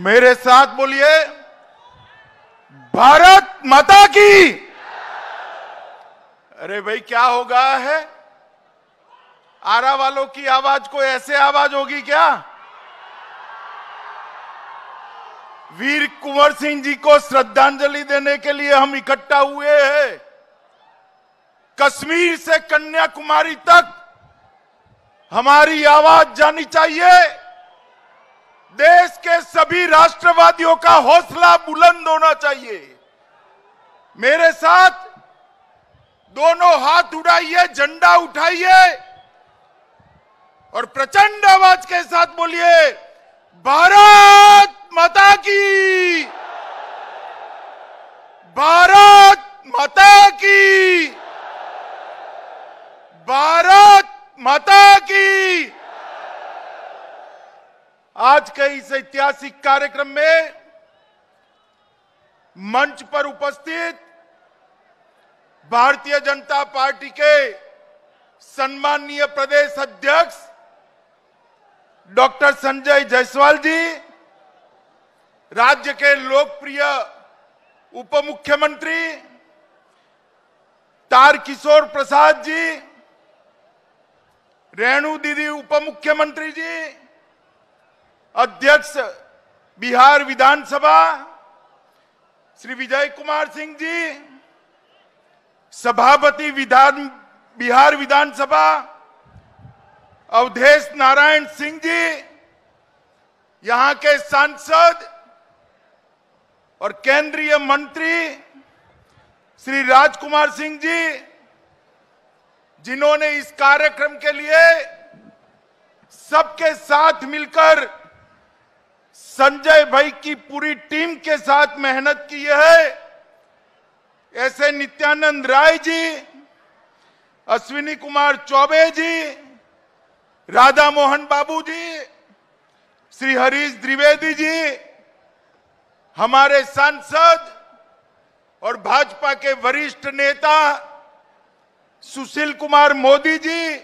मेरे साथ बोलिए, भारत माता की। अरे भाई क्या हो गया है? आरा वालों की आवाज को ऐसे आवाज होगी क्या? वीर कुंवर सिंह जी को श्रद्धांजलि देने के लिए हम इकट्ठा हुए हैं। कश्मीर से कन्याकुमारी तक हमारी आवाज जानी चाहिए। देश के सभी राष्ट्रवादियों का हौसला बुलंद होना चाहिए। मेरे साथ दोनों हाथ उठाइए, झंडा उठाइए और प्रचंड आवाज के साथ बोलिए, भारत माता की, भारत माता की, भारत माता की। आज के इस ऐतिहासिक कार्यक्रम में मंच पर उपस्थित भारतीय जनता पार्टी के सम्माननीय प्रदेश अध्यक्ष डॉक्टर संजय जायसवाल जी, राज्य के लोकप्रिय उप मुख्यमंत्री तारकिशोर प्रसाद जी, रेणु दीदी उप मुख्यमंत्री जी, अध्यक्ष बिहार विधानसभा श्री विजय कुमार सिंह जी, सभापति बिहार विधानसभा अवधेश नारायण सिंह जी, यहां के सांसद और केंद्रीय मंत्री श्री राजकुमार सिंह जी, जिन्होंने इस कार्यक्रम के लिए सबके साथ मिलकर संजय भाई की पूरी टीम के साथ मेहनत की है, ऐसे नित्यानंद राय जी, अश्विनी कुमार चौबे जी, राधा मोहन बाबू जी, श्री हरीश द्विवेदी जी, हमारे सांसद और भाजपा के वरिष्ठ नेता सुशील कुमार मोदी जी,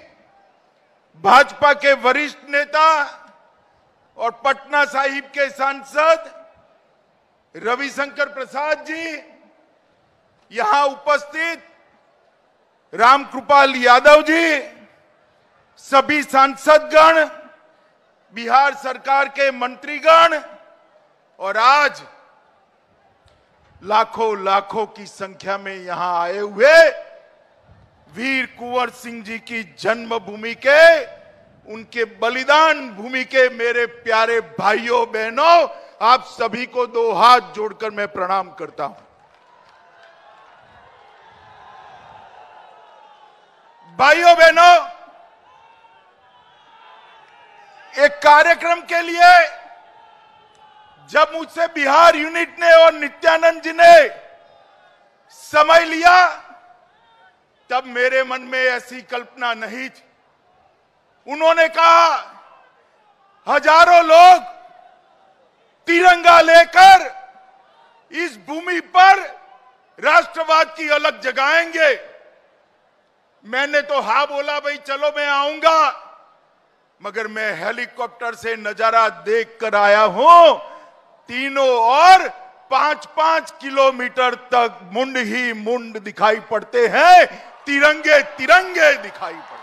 भाजपा के वरिष्ठ नेता और पटना साहिब के सांसद रविशंकर प्रसाद जी, यहां उपस्थित रामकृपाल यादव जी, सभी सांसदगण, बिहार सरकार के मंत्रीगण और आज लाखों लाखों की संख्या में यहां आए हुए वीर कुंवर सिंह जी की जन्मभूमि के, उनके बलिदान भूमि के मेरे प्यारे भाइयों बहनों, आप सभी को दो हाथ जोड़कर मैं प्रणाम करता हूं। भाइयों बहनों, एक कार्यक्रम के लिए जब मुझसे बिहार यूनिट ने और नित्यानंद जी ने समय लिया, तब मेरे मन में ऐसी कल्पना नहीं थी। उन्होंने कहा हजारों लोग तिरंगा लेकर इस भूमि पर राष्ट्रवाद की अलग जगाएंगे। मैंने तो हाँ बोला, भाई चलो मैं आऊंगा, मगर मैं हेलीकॉप्टर से नजारा देख कर आया हूं। तीनों और 5-5 किलोमीटर तक मुंड ही मुंड दिखाई पड़ते हैं, तिरंगे तिरंगे दिखाई पड़ते हैं।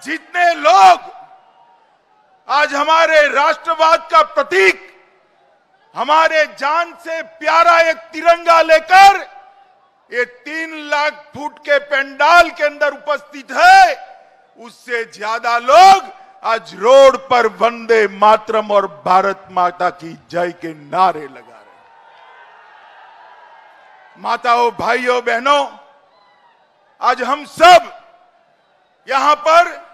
जितने लोग आज हमारे राष्ट्रवाद का प्रतीक, हमारे जान से प्यारा एक तिरंगा लेकर ये 3 लाख फुट के पंडाल के अंदर उपस्थित है, उससे ज्यादा लोग आज रोड पर वंदे मातरम और भारत माता की जय के नारे लगा रहे हैं। माताओं, भाइयों, बहनों, आज हम सब यहां पर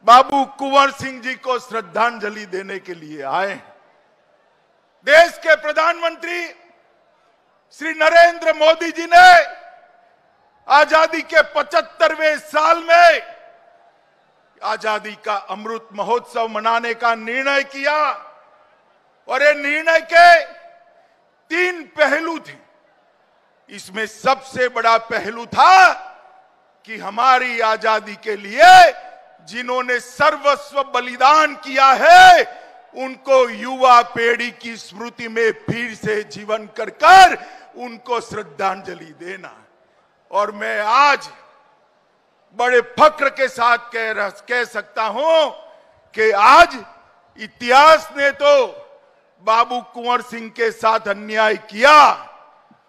बाबू कुंवर सिंह जी को श्रद्धांजलि देने के लिए आए। देश के प्रधानमंत्री श्री नरेंद्र मोदी जी ने आजादी के 75वें साल में आजादी का अमृत महोत्सव मनाने का निर्णय किया और ये निर्णय के 3 पहलू थे। इसमें सबसे बड़ा पहलू था कि हमारी आजादी के लिए जिन्होंने सर्वस्व बलिदान किया है, उनको युवा पीढ़ी की स्मृति में फिर से जीवन कर उनको श्रद्धांजलि देना। और मैं आज बड़े फक्र के साथ कह सकता हूं कि आज इतिहास ने तो बाबू कुंवर सिंह के साथ अन्याय किया।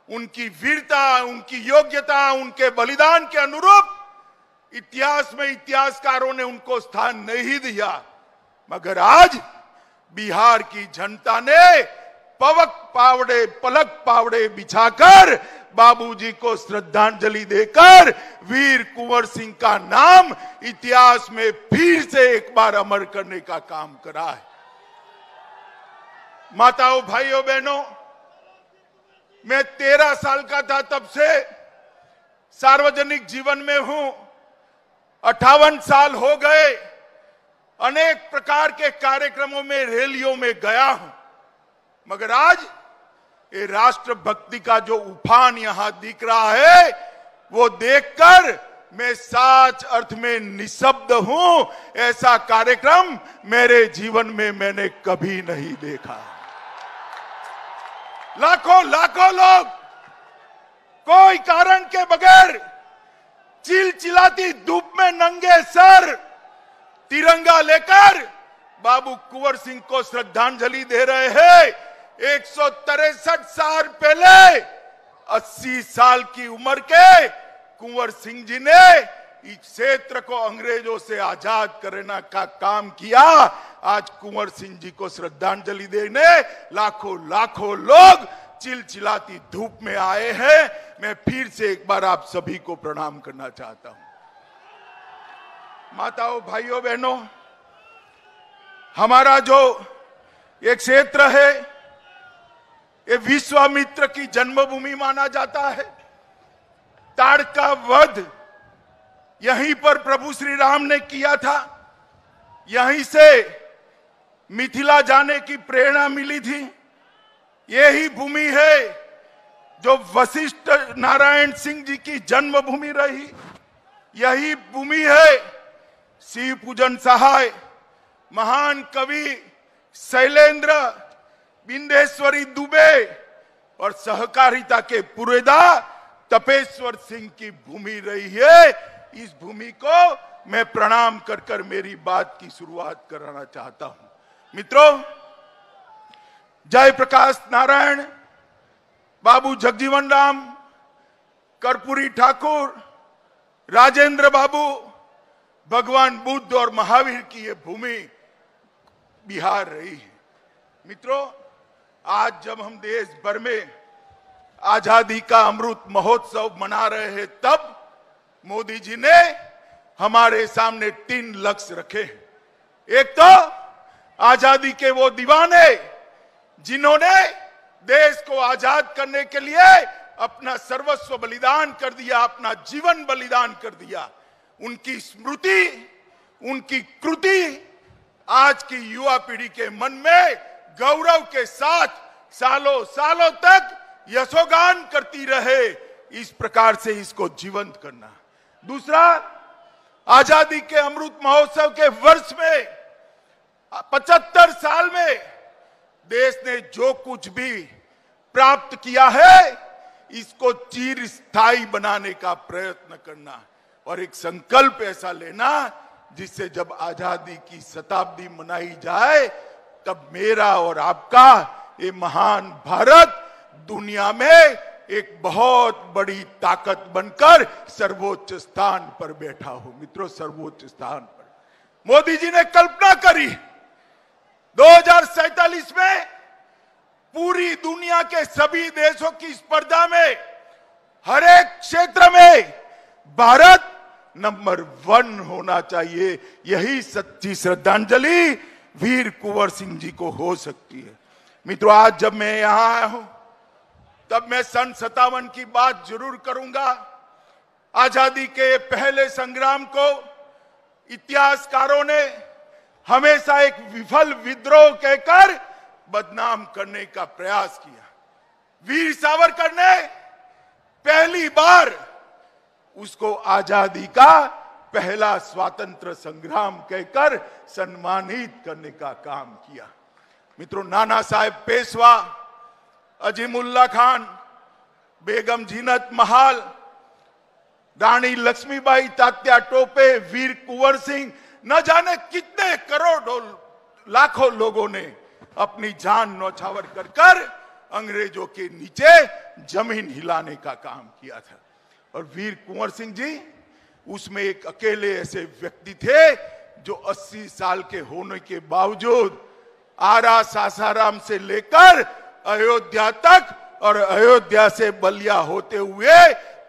उनकी वीरता, उनकी योग्यता, उनके बलिदान के अनुरूप इतिहास में इतिहासकारों ने उनको स्थान नहीं दिया, मगर आज बिहार की जनता ने पलक पावड़े बिछाकर बाबूजी को श्रद्धांजलि देकर वीर कुंवर सिंह का नाम इतिहास में फिर से एक बार अमर करने का काम करा है। माताओं, भाइयों, बहनों, मैं 13 साल का था तब से सार्वजनिक जीवन में हूं। 58 साल हो गए, अनेक प्रकार के कार्यक्रमों में, रैलियों में गया हूं, मगर आज ये राष्ट्रभक्ति का जो उफान यहां दिख रहा है वो देखकर मैं सच अर्थ में निशब्द हूं। ऐसा कार्यक्रम मेरे जीवन में मैंने कभी नहीं देखा। लाखों लाखों लोग कोई कारण के बगैर चिलचिलाती धूप में नंगे सर तिरंगा लेकर बाबू कुंवर सिंह को श्रद्धांजलि दे रहे हैं। 163 साल पहले 80 साल की उम्र के कुंवर सिंह जी ने इस क्षेत्र को अंग्रेजों से आजाद करने का काम किया। आज कुंवर सिंह जी को श्रद्धांजलि देने लाखों लाखों लोग चिलचिलाती धूप में आए हैं। मैं फिर से एक बार आप सभी को प्रणाम करना चाहता हूं। माताओं, भाइयों, बहनों, हमारा जो एक क्षेत्र है ये विश्वामित्र की जन्मभूमि माना जाता है। ताड़का वध यहीं पर प्रभु श्री राम ने किया था। यहीं से मिथिला जाने की प्रेरणा मिली थी। यही भूमि है जो वशिष्ठ नारायण सिंह जी की जन्मभूमि रही। यही भूमि है शिव पूजन सहाय, महान कवि शैलेंद्र, बिंदेश्वरी दुबे और सहकारिता के पुरेदा तपेश्वर सिंह की भूमि रही है। इस भूमि को मैं प्रणाम कर मेरी बात की शुरुआत करना चाहता हूं। मित्रों, जयप्रकाश नारायण, बाबू जगजीवन राम, कर्पूरी ठाकुर, राजेंद्र बाबू, भगवान बुद्ध और महावीर की ये भूमि बिहार रही है। मित्रों, आज जब हम देश भर में आजादी का अमृत महोत्सव मना रहे हैं, तब मोदी जी ने हमारे सामने 3 लक्ष्य रखे। एक तो आजादी के वो दीवाने जिन्होंने देश को आजाद करने के लिए अपना सर्वस्व बलिदान कर दिया, अपना जीवन बलिदान कर दिया, उनकी स्मृति, उनकी कृति आज की युवा पीढ़ी के मन में गौरव के साथ सालों सालों तक यशोगान करती रहे। इस प्रकार से इसको जीवंत करना। दूसरा, आजादी के अमृत महोत्सव के वर्ष में 75 साल में देश ने जो कुछ भी प्राप्त किया है, इसको चिर स्थायी बनाने का प्रयत्न करना और एक संकल्प ऐसा लेना जिससे जब आजादी की शताब्दी मनाई जाए तब मेरा और आपका ये महान भारत दुनिया में एक बहुत बड़ी ताकत बनकर सर्वोच्च स्थान पर बैठा हो। मित्रों, सर्वोच्च स्थान पर मोदी जी ने कल्पना करी 2047 में पूरी दुनिया के सभी देशों की स्पर्धा में हर एक क्षेत्र में भारत नंबर 1 होना चाहिए। यही सच्ची श्रद्धांजलि वीर कुंवर सिंह जी को हो सकती है। मित्रों, आज जब मैं यहां आया हूं तब मैं सन 57 की बात जरूर करूंगा। आजादी के पहले संग्राम को इतिहासकारों ने हमेशा एक विफल विद्रोह कहकर बदनाम करने का प्रयास किया। वीर सावरकर ने पहली बार उसको आजादी का पहला स्वतंत्र संग्राम कहकर सम्मानित करने का काम किया। मित्रों, नाना साहेब पेशवा, अजीमुल्ला खान, बेगम जीनत महाल, रानी लक्ष्मीबाई, तात्या टोपे, वीर कुंवर सिंह, न जाने कितने करोड़ों लाखों लोगों ने अपनी जान न्यौछावर कर कर अंग्रेजों के नीचे जमीन हिलाने का काम किया था। और वीर कुंवर सिंह जी उसमें एक अकेले ऐसे व्यक्ति थे जो 80 साल के होने के बावजूद आरा सासाराम से लेकर अयोध्या तक और अयोध्या से बलिया होते हुए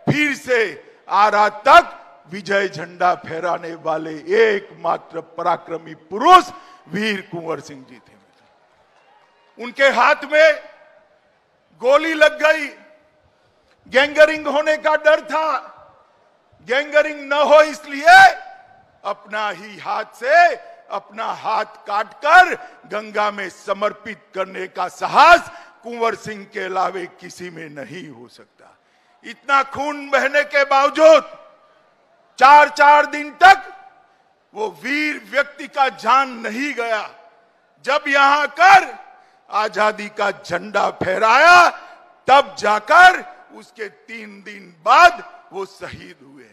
फिर से आरा तक विजय झंडा फहराने वाले एकमात्र पराक्रमी पुरुष वीर कुंवर सिंह जी थे। उनके हाथ में गोली लग गई, गैंगरिंग होने का डर था। गैंगरिंग न हो इसलिए अपना ही हाथ से अपना हाथ काटकर गंगा में समर्पित करने का साहस कुंवर सिंह के अलावे किसी में नहीं हो सकता। इतना खून बहने के बावजूद 4 दिन तक वो वीर व्यक्ति का जान नहीं गया। जब यहां कर आजादी का झंडा फहराया तब जाकर उसके 3 दिन बाद वो शहीद हुए।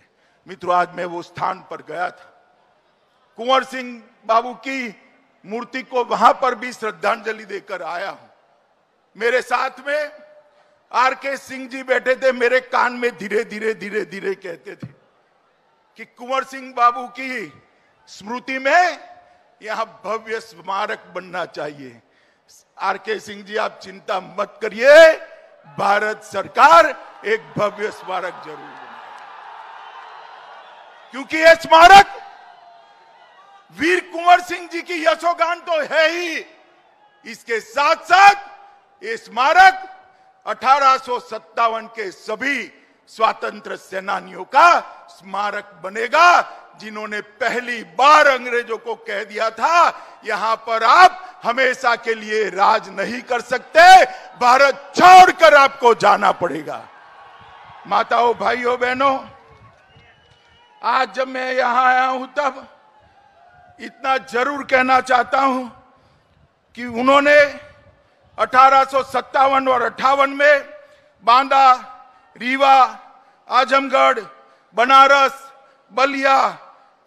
मित्रों, आज मैं वो स्थान पर गया था, कुंवर सिंह बाबू की मूर्ति को वहां पर भी श्रद्धांजलि देकर आया हूं। मेरे साथ में आर.के. सिंह जी बैठे थे, मेरे कान में धीरे धीरे कहते थे कि कुंवर सिंह बाबू की स्मृति में यहां भव्य स्मारक बनना चाहिए। आर.के. सिंह जी, आप चिंता मत करिए, भारत सरकार एक भव्य स्मारक जरूर बनाएगी, क्योंकि यह स्मारक वीर कुंवर सिंह जी की यशोगान तो है ही, इसके साथ साथ ये स्मारक 1857 के सभी स्वतंत्र सेनानियों का स्मारक बनेगा, जिन्होंने पहली बार अंग्रेजों को कह दिया था यहां पर आप हमेशा के लिए राज नहीं कर सकते, भारत छोड़कर आपको जाना पड़ेगा। माताओं, भाइयों, बहनों, आज जब मैं यहां आया हूं तब इतना जरूर कहना चाहता हूं कि उन्होंने 1857 और 58 में बांदा, रीवा, आजमगढ़, बनारस, बलिया,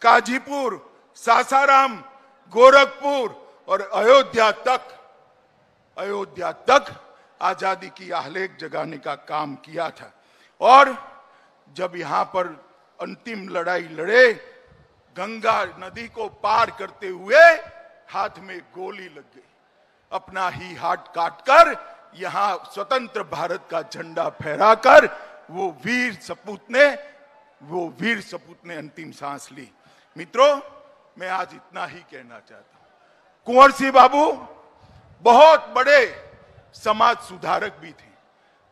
काजीपुर, सासाराम, गोरखपुर और अयोध्या तक आजादी की आलेख जगाने का काम किया था। और जब यहां पर अंतिम लड़ाई लड़े, गंगा नदी को पार करते हुए हाथ में गोली लग गई, अपना ही हाथ काटकर यहां स्वतंत्र भारत का झंडा फहराकर वो वीर सपूत ने अंतिम सांस ली। मित्रों, मैं आज इतना ही कहना चाहता हूं, कुंवर सिंह बाबू बहुत बड़े समाज सुधारक भी थे।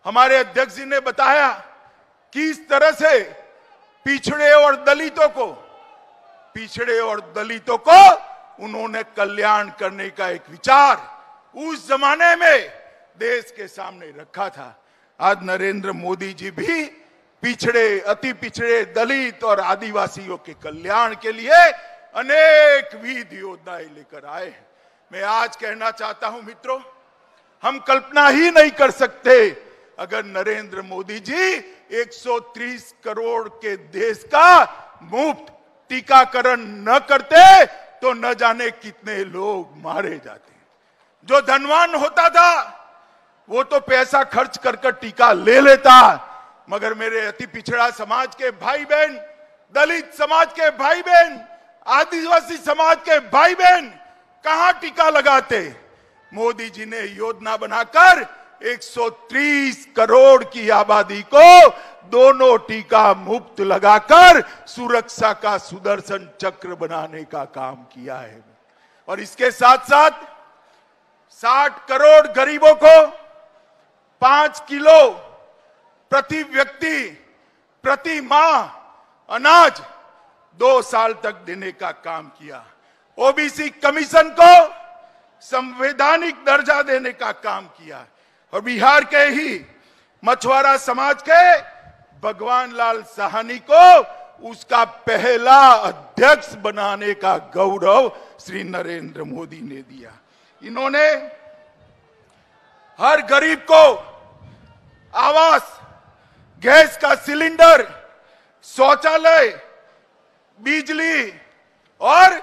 हमारे अध्यक्ष जी ने बताया कि इस तरह से पिछड़े और दलितों को उन्होंने कल्याण करने का एक विचार उस जमाने में देश के सामने रखा था। आज नरेंद्र मोदी जी भी पिछड़े, अति पिछड़े, दलित और आदिवासियों के कल्याण के लिए अनेक विध योजनाएं लेकर आए हैं। मैं आज कहना चाहता हूं मित्रों, हम कल्पना ही नहीं कर सकते अगर नरेंद्र मोदी जी 130 करोड़ के देश का मुफ्त टीकाकरण न करते तो न जाने कितने लोग मारे जाते। जो धनवान होता था वो तो पैसा खर्च कर टीका ले लेता, मगर मेरे अति पिछड़ा समाज के भाई बहन, दलित समाज के भाई बहन, आदिवासी समाज के भाई बहन कहां टीका लगाते? मोदी जी ने योजना बनाकर 130 करोड़ की आबादी को दोनों टीका मुफ्त लगाकर सुरक्षा का सुदर्शन चक्र बनाने का काम किया है। और इसके साथ साथ 60 करोड़ गरीबों को 5 किलो प्रति व्यक्ति प्रति माह अनाज 2 साल तक देने का काम किया। ओबीसी कमीशन को संवैधानिक दर्जा देने का काम किया। और बिहार के ही मछुआरा समाज के भगवान लाल साहनी को उसका पहला अध्यक्ष बनाने का गौरव श्री नरेंद्र मोदी ने दिया। इन्होंने हर गरीब को आवास, गैस का सिलेंडर, शौचालय, बिजली और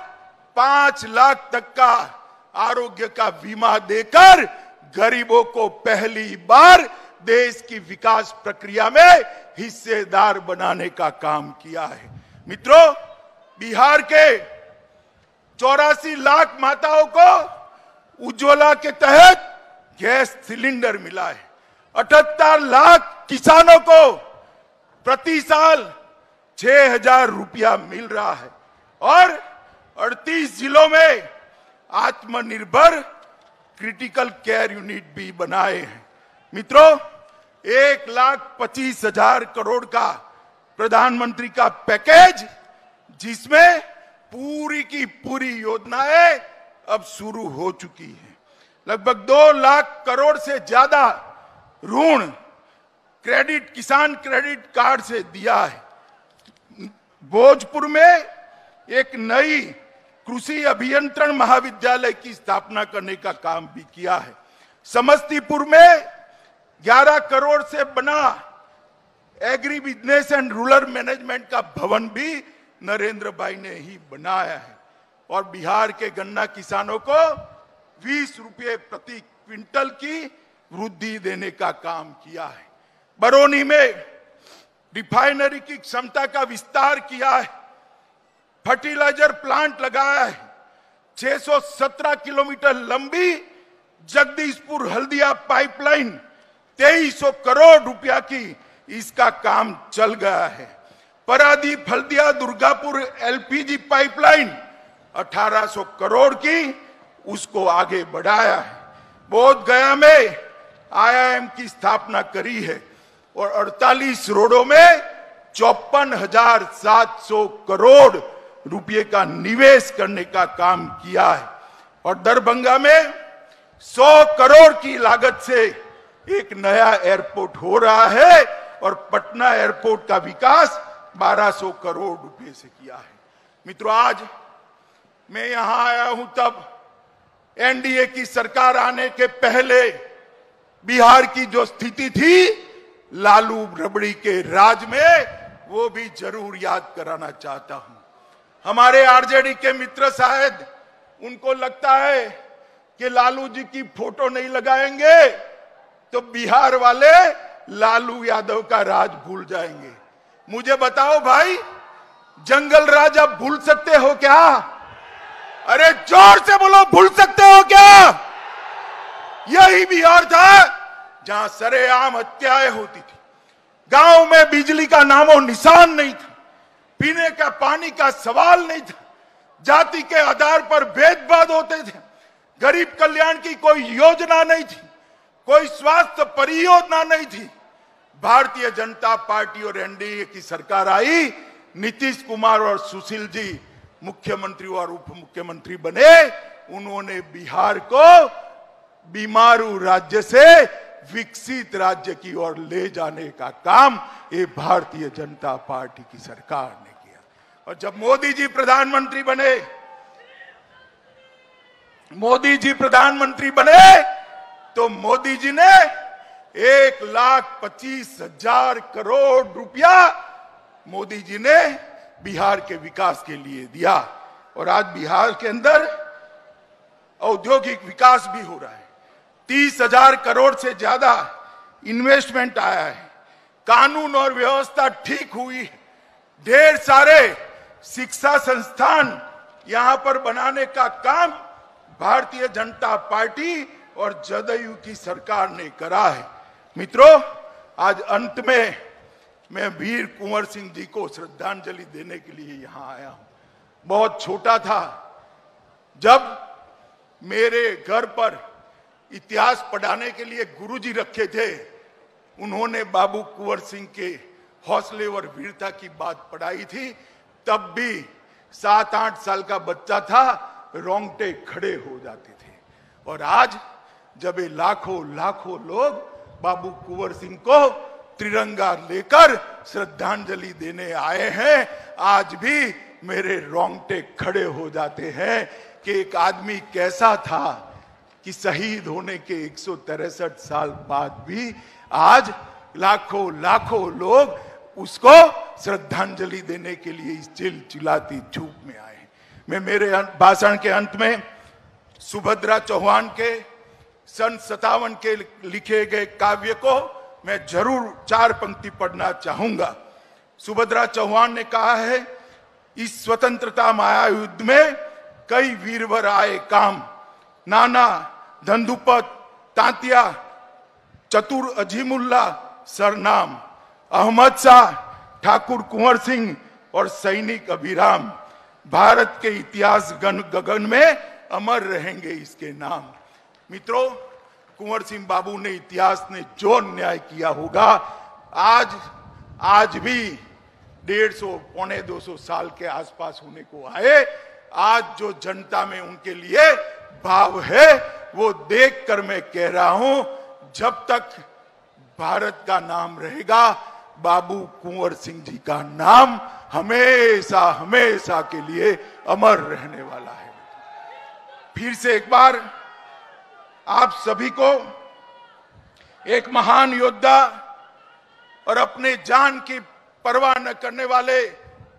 5 लाख तक का आरोग्य का बीमा देकर गरीबों को पहली बार देश की विकास प्रक्रिया में हिस्सेदार बनाने का काम किया है। मित्रों, बिहार के 84 लाख माताओं को उज्ज्वला के तहत गैस सिलेंडर मिला है। 78 लाख किसानों को प्रति साल 6,000 रुपया मिल रहा है और 38 जिलों में आत्मनिर्भर क्रिटिकल केयर यूनिट भी बनाए हैं। मित्रों, 1,25,000 करोड़ का प्रधानमंत्री का पैकेज, जिसमें पूरी की पूरी योजनाएं अब शुरू हो चुकी हैं। लगभग 2 लाख करोड़ से ज्यादा ऋण क्रेडिट, किसान क्रेडिट कार्ड से दिया है। भोजपुर में एक नई कृषि अभियंत्रण महाविद्यालय की स्थापना करने का काम भी किया है। समस्तीपुर में 11 करोड़ से बना agri business and rural management का भवन भी नरेंद्र भाई ने ही बनाया है। और बिहार के गन्ना किसानों को 20 रुपये प्रति क्विंटल की वृद्धि देने का काम किया है। बरौनी में रिफाइनरी की क्षमता का विस्तार किया है। फर्टिलाइजर प्लांट लगाया है। 617 किलोमीटर लंबी जगदीशपुर हल्दिया पाइपलाइन 2300 करोड़ रुपया की इसका काम चल गया है। परादीप हल्दिया दुर्गापुर एलपीजी पाइपलाइन 1800 करोड़ की उसको आगे बढ़ाया है। बोध गया में आईआईएम की स्थापना करी है और 48 रोडों में 54,700 करोड़ रुपये का निवेश करने का काम किया है। और दरभंगा में 100 करोड़ की लागत से एक नया एयरपोर्ट हो रहा है और पटना एयरपोर्ट का विकास 1200 करोड़ रुपए से किया है। मित्रों, आज मैं यहां आया हूं तब एनडीए की सरकार आने के पहले बिहार की जो स्थिति थी लालू रबड़ी के राज में, वो भी जरूर याद कराना चाहता हूं। हमारे आरजेडी के मित्र शायद उनको लगता है कि लालू जी की फोटो नहीं लगाएंगे तो बिहार वाले लालू यादव का राज भूल जाएंगे। मुझे बताओ भाई, जंगल राज आप भूल सकते हो क्या? अरे जोर से बोलो, भूल सकते हो क्या? यही बिहार था जहां सरेआम हत्याएं होती थी, गांव में बिजली का नामो निशान नहीं था, पीने का पानी का सवाल नहीं था, जाति के आधार पर भेदभाव होते थे, गरीब कल्याण की कोई योजना नहीं थी, कोई स्वास्थ्य परियोजना नहीं थी। भारतीय जनता पार्टी और एनडीए की सरकार आई, नीतीश कुमार और सुशील जी मुख्यमंत्री और उप मुख्यमंत्री बने। उन्होंने बिहार को बीमारू राज्य से विकसित राज्य की ओर ले जाने का काम ये भारतीय जनता पार्टी की सरकार ने किया। और जब मोदी जी प्रधानमंत्री बने तो मोदी जी ने 1,25,000 करोड़ रुपया मोदी जी ने बिहार के विकास के लिए दिया। और आज बिहार के अंदर औद्योगिक विकास भी हो रहा है। 30,000 करोड़ से ज्यादा इन्वेस्टमेंट आया है। कानून और व्यवस्था ठीक हुई है। ढेर सारे शिक्षा संस्थान यहां पर बनाने का काम भारतीय जनता पार्टी और जदयू की सरकार ने करा है। मित्रों, आज अंत में मैं वीर कुंवर सिंह जी को श्रद्धांजलि देने के लिए यहां आया हूं। बहुत छोटा था जब मेरे घर पर इतिहास पढ़ाने के लिए गुरुजी रखे थे। उन्होंने बाबू कुंवर सिंह के हौसले और वीरता की बात पढ़ाई थी। तब भी 7-8 साल का बच्चा था, रोंगटे खड़े हो जाते थे। और आज जब ये लाखों लाखों लोग बाबू कुंवर सिंह को तिरंगा लेकर श्रद्धांजलि देने आए हैं, आज भी मेरे रोंगटे खड़े हो जाते हैं कि एक आदमी कैसा था कि शहीद होने के 163 साल बाद भी आज लाखों लाखों लोग उसको श्रद्धांजलि देने के लिए इस चिलचिलाती धूप में आए। मैं मेरे भाषण के अंत में सुभद्रा चौहान के सन 57 के लिखे गए काव्य को मैं जरूर 4 पंक्ति पढ़ना चाहूंगा। सुभद्रा चौहान ने कहा है, इस स्वतंत्रता माया युद्ध में कई वीरवर आए काम, नाना धंधुपत तांतिया चतुर अजीमुल्ला सरनाम, अहमद शाह ठाकुर कुंवर सिंह और सैनिक अभिराम, भारत के इतिहास गगन में अमर रहेंगे इसके नाम। मित्रों, कुंवर सिंह बाबू ने इतिहास ने जो न्याय किया होगा, आज भी 150 पौने 200 साल के आसपास होने को आए, आज जो जनता में उनके लिए भाव है वो देखकर मैं कह रहा हूं, जब तक भारत का नाम रहेगा, बाबू कुंवर सिंह जी का नाम हमेशा हमेशा के लिए अमर रहने वाला है। फिर से एक बार आप सभी को एक महान योद्धा और अपने जान की परवाह न करने वाले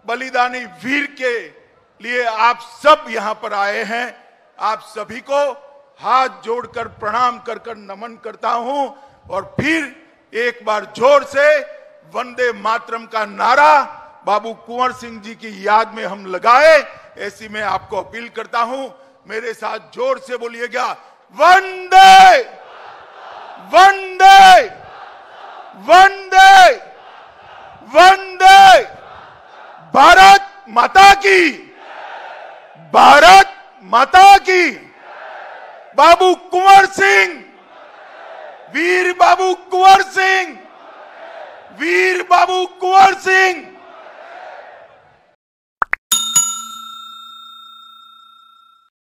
बलिदानी वीर के लिए आप सब यहां पर आए हैं। आप सभी को हाथ जोड़कर प्रणाम कर कर नमन करता हूं और फिर एक बार जोर से वंदे मातरम का नारा बाबू कुंवर सिंह जी की याद में हम लगाए, ऐसी मैं आपको अपील करता हूं। मेरे साथ जोर से बोलिएगा, वंदे वंदे वंदे वंदे, भारत माता की, भारत माता की। बाबू कुंवर सिंह, वीर बाबू कुंवर सिंह, वीर बाबू कुंवर सिंह।